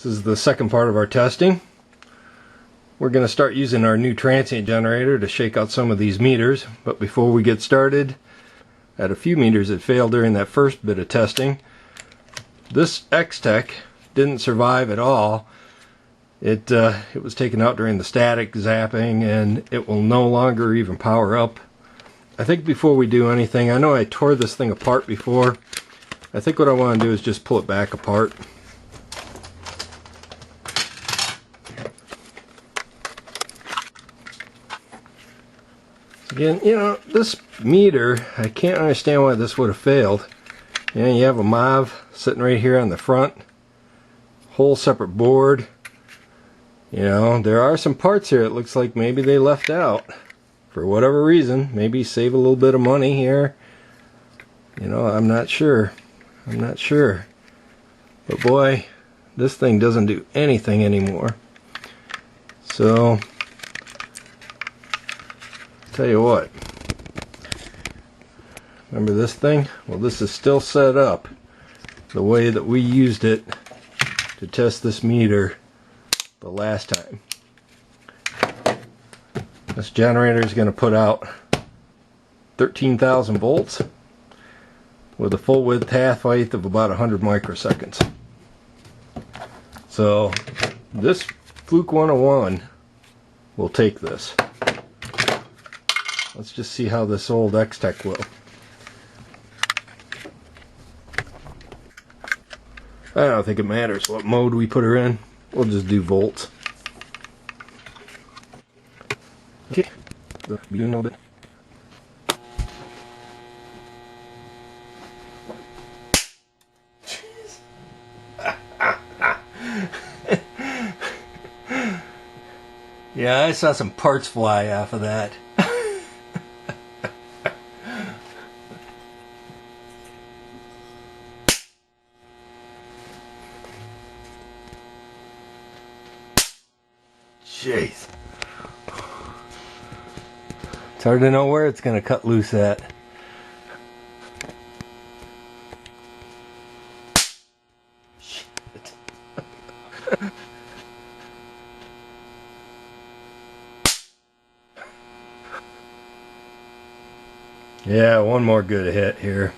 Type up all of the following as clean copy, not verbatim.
This is the second part of our testing. We're going to start using our new transient generator to shake out some of these meters, but before we get started, I had a few meters that failed during that first bit of testing. This X-Tech didn't survive at all. It was taken out during the static zapping, and it will no longer even power up. I think before we do anything, I know I tore this thing apart before. I think what I want to do is just pull it back apart. Again, you know, this meter, I can't understand why this would have failed. You know, you have a MOV sitting right here on the front, whole separate board. You know, there are some parts here it looks like maybe they left out for whatever reason. Maybe save a little bit of money here. You know, I'm not sure. But boy, this thing doesn't do anything anymore. So tell you what, remember this thing? Well, this is still set up the way that we used it to test this meter the last time. This generator is going to put out 13,000 volts with a full width half height of about 100 microseconds. So this Fluke 101 will take this. Let's just see how this old X-Tech will. I don't think it matters what mode we put her in. We'll just do volts. Okay. You know that. Yeah, I saw some parts fly off of that. Jeez. It's hard to know where it's going to cut loose at. Shit. Yeah, one more good hit here.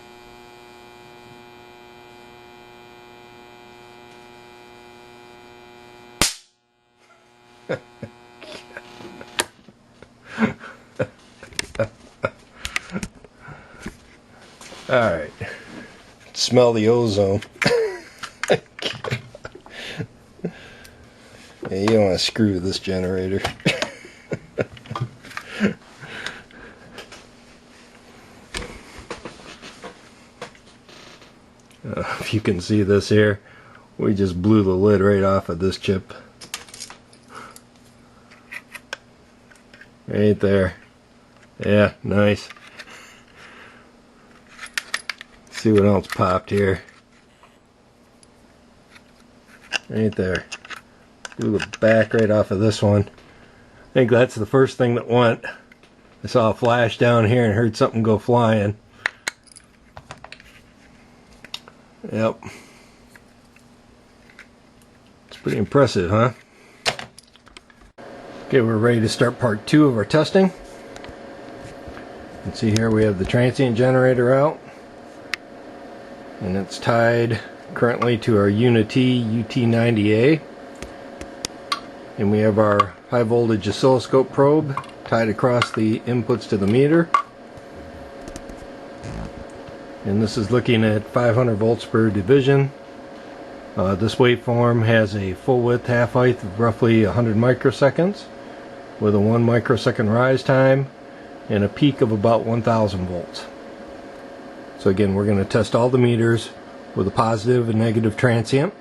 Alright, smell the ozone. Yeah, you don't want to screw with this generator. If you can see this here, we just blew the lid right off of this chip. Right there. Yeah, nice. See what else popped here. Right there. Blew the back right off of this one. I think that's the first thing that went. I saw a flash down here and heard something go flying. Yep. It's pretty impressive, huh? Okay, we're ready to start part 2 of our testing. You can see here we have the transient generator out, and it's tied currently to our Unity UT90A, and we have our high voltage oscilloscope probe tied across the inputs to the meter, and this is looking at 500 volts per division. This waveform has a full width half height of roughly 100 microseconds with a 1 microsecond rise time and a peak of about 1000 volts. So again, we're going to test all the meters with a positive and negative transient.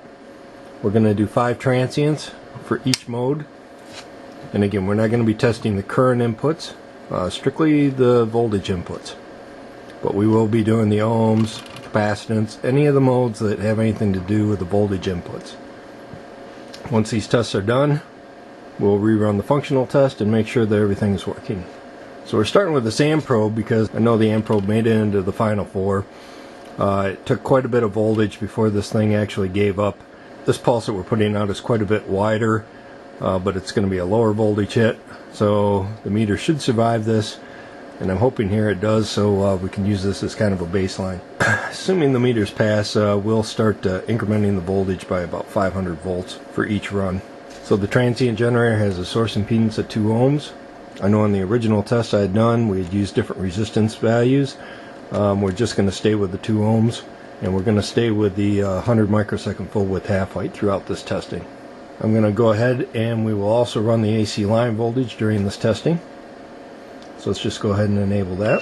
We're going to do 5 transients for each mode. And again, we're not going to be testing the current inputs, strictly the voltage inputs. But we will be doing the ohms, capacitance, any of the modes that have anything to do with the voltage inputs. Once these tests are done, we'll rerun the functional test and make sure that everything is working. So we're starting with this amp probe because I know the amp probe made it into the final 4. It took quite a bit of voltage before this thing actually gave up This pulse that we're putting out is quite a bit wider, but it's going to be a lower voltage hit, so the meter should survive this, and I'm hoping here it does, so we can use this as kind of a baseline. Assuming the meters pass, we'll start incrementing the voltage by about 500 volts for each run. So the transient generator has a source impedance at 2 ohms. I know in the original test I had done, we had used different resistance values. We're just going to stay with the 2 ohms, and we're going to stay with the 100 microsecond full width half height throughout this testing. I'm going to go ahead and we will also run the AC line voltage during this testing. So let's just go ahead and enable that.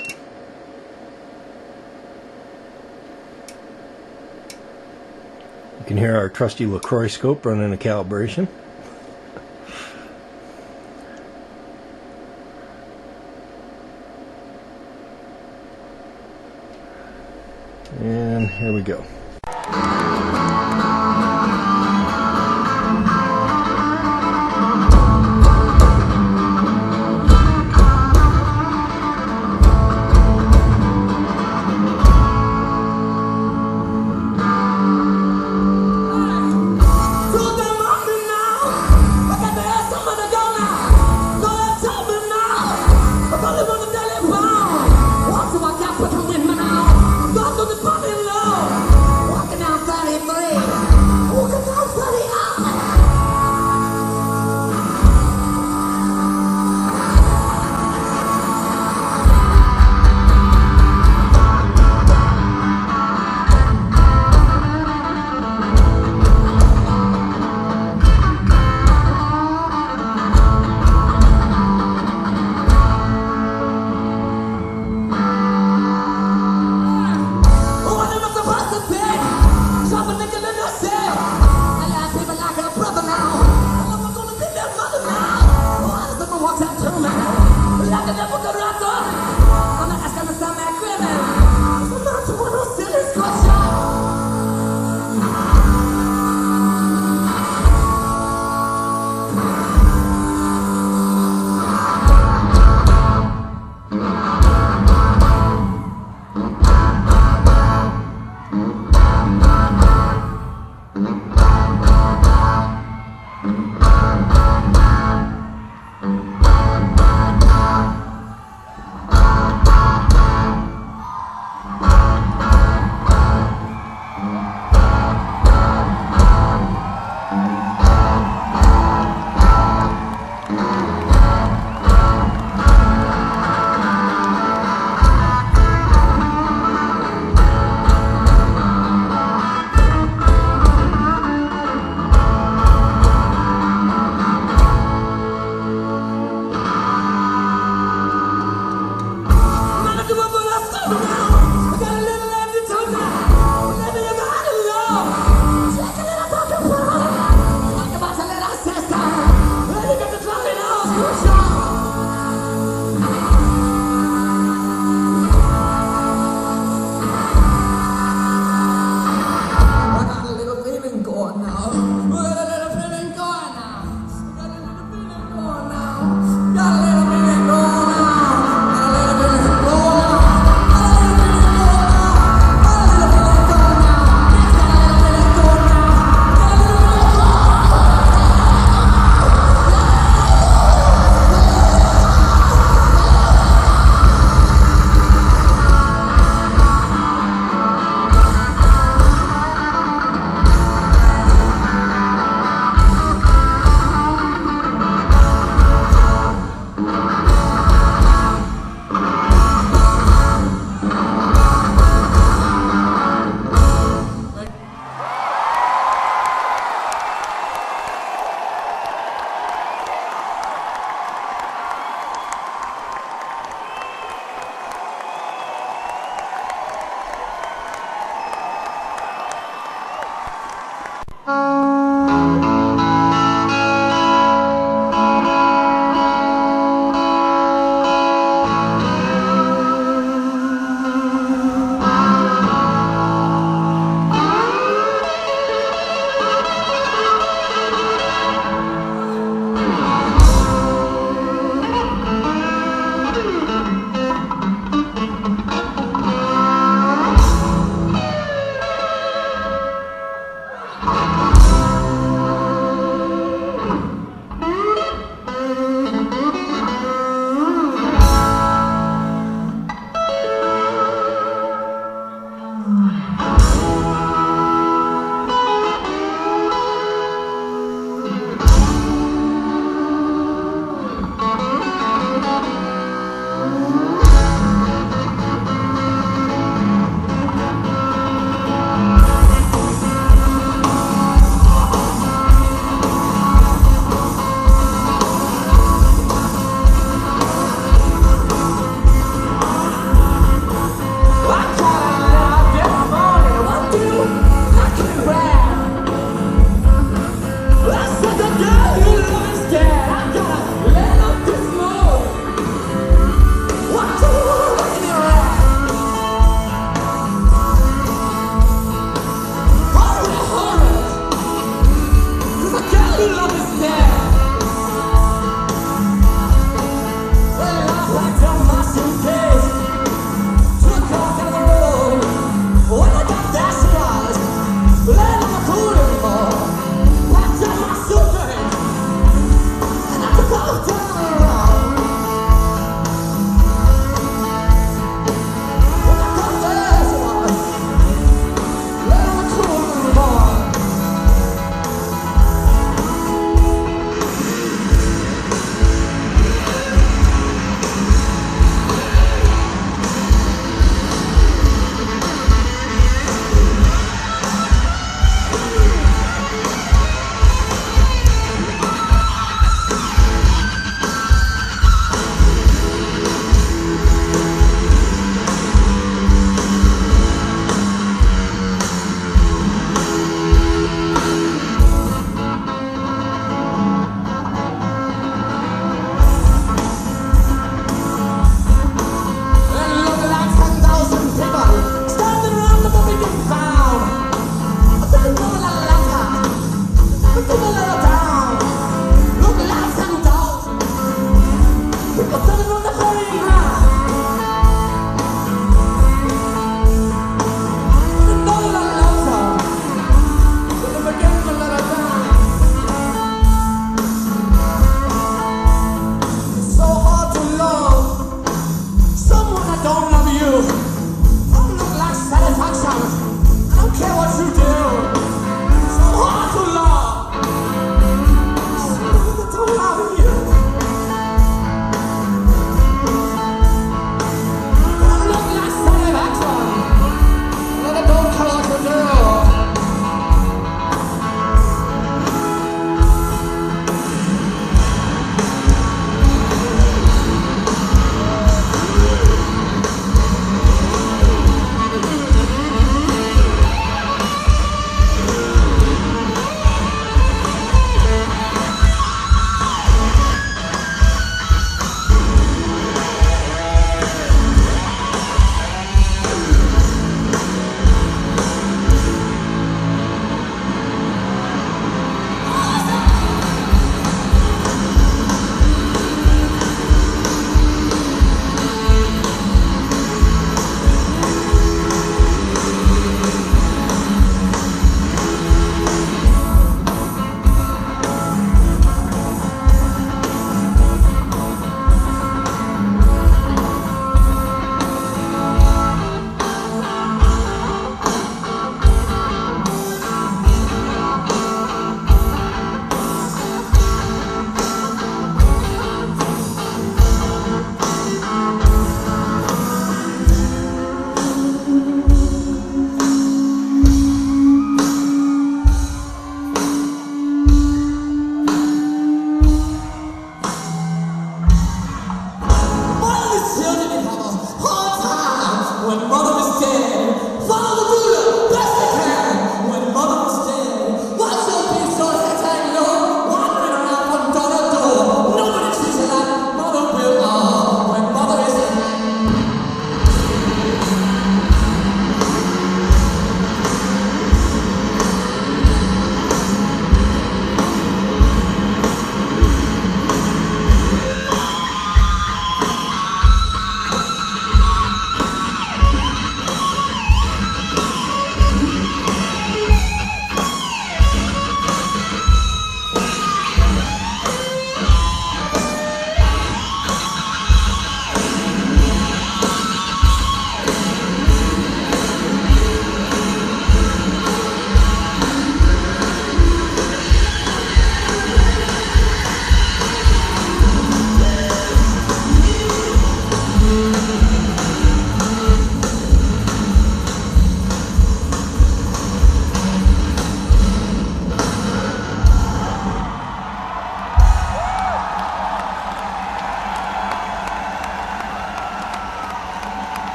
You can hear our trusty LaCroix scope running a calibration. And here we go. Walk to my cap, put him in my mouth. God, do the funny love.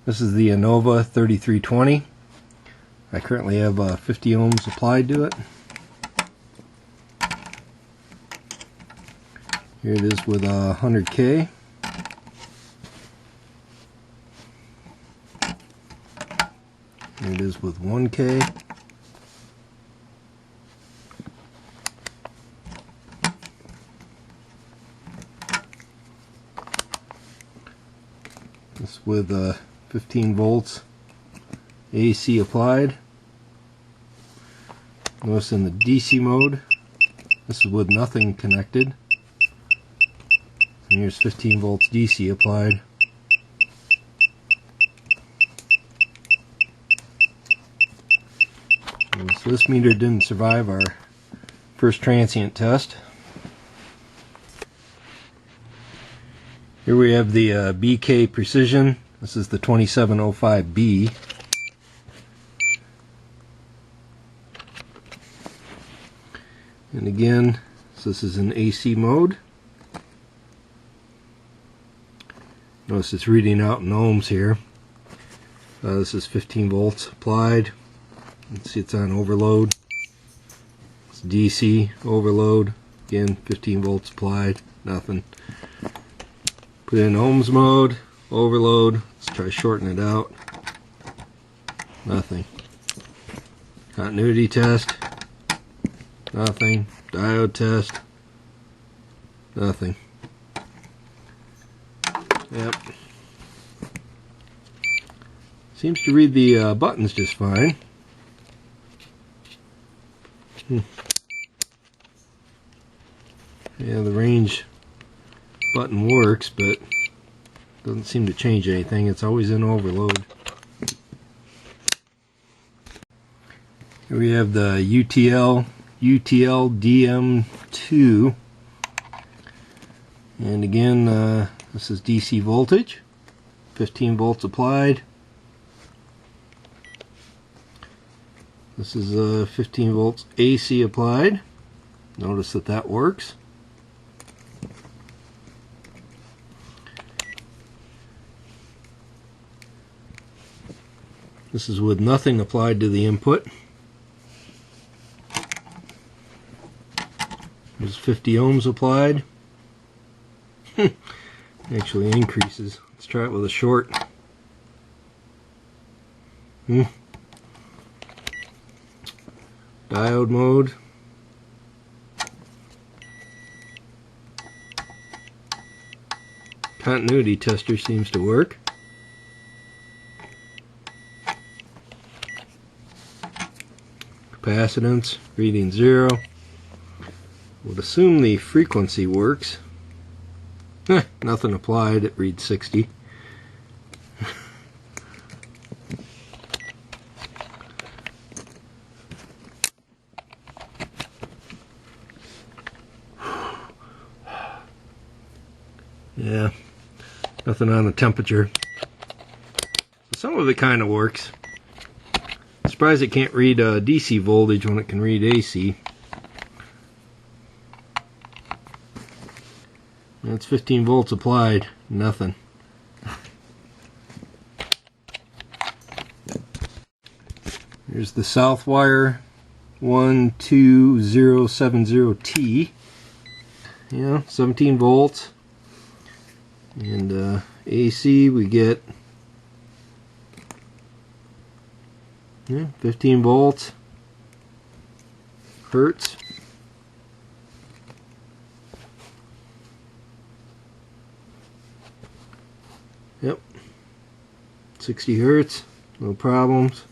This is the Innova 3320. I currently have 50 ohms applied to it. Here it is with 100K. Here it is with 1K. This with 15 volts AC applied. Notice in the DC mode, this is with nothing connected. And here's 15 volts DC applied. So this meter didn't survive our first transient test. Here we have the BK Precision. This is the 2705B. And again, so this is in AC mode. Notice it's reading out in ohms here. This is 15 volts applied. Let's see, it's on overload. It's DC overload. Again, 15 volts applied. Nothing. Put it in ohms mode. Overload. Let's try to shorten it out. Nothing. Continuity test. Nothing. Diode test. Nothing. Yep. Seems to read the buttons just fine. Yeah, the range button works, but doesn't seem to change anything. It's always in overload. Here we have the UTL DM2, and again this is DC voltage, 15 volts applied. This is 15 volts AC applied. Notice that that works. This is with nothing applied to the input. There's 50 ohms applied. Actually increases. Let's try it with a short. Diode mode. Continuity tester seems to work. Capacitance reading 0. Would assume the frequency works. Nothing applied, it reads 60. Yeah, nothing on the temperature. Some of it kind of works. I'm surprised it can't read DC voltage when it can read AC. That's 15 volts applied, nothing. Here's the south wire, 12070T. Yeah, 17 volts. And AC we get 15 volts. Hertz. Yep. 60 hertz, no problems.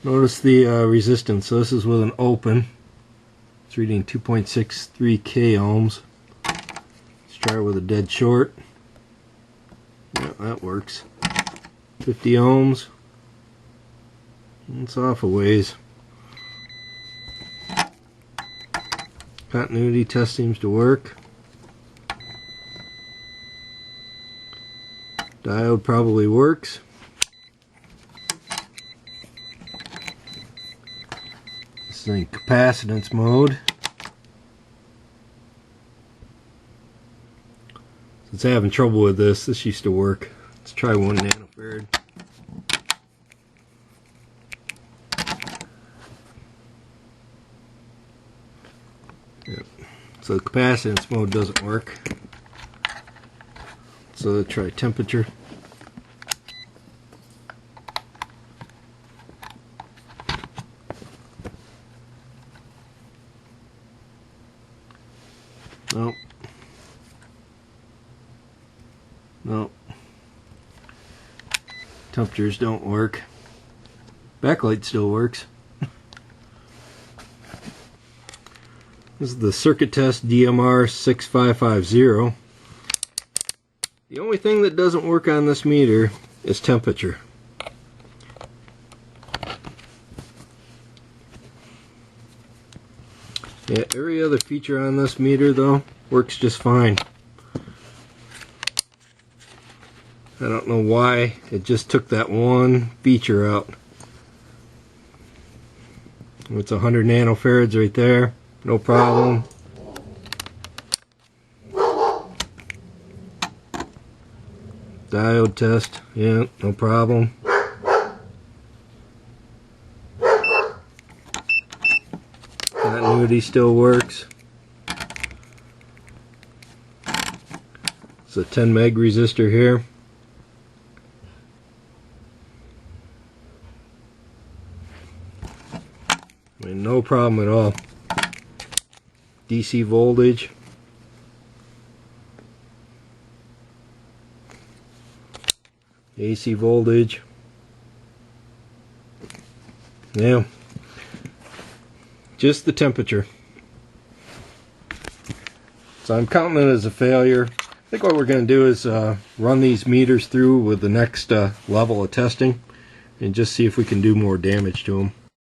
Notice the resistance. So this is with an open. It's reading 2.63 k ohms. Let's try it with a dead short. Yeah, that works. 50 ohms. It's off a ways. Continuity test seems to work. Diode probably works. This is in capacitance mode. Since having trouble with this used to work. Let's try 1 nanofarad. Yep. So the capacitance mode doesn't work. So let's try temperature. Nope. Nope. Temperatures don't work. Backlight still works. This is the circuit test DMR 6550. The only thing that doesn't work on this meter is temperature. Yeah, every other feature on this meter though works just fine. I don't know why it just took that one feature out. It's 100 nanofarads right there, no problem. Diode test, yeah, no problem. Continuity still works. It's a 10 meg resistor here. I mean, no problem at all. DC voltage. AC voltage. Yeah. Just the temperature. So I'm counting it as a failure. I think what we're going to do is run these meters through with the next level of testing and just see if we can do more damage to them.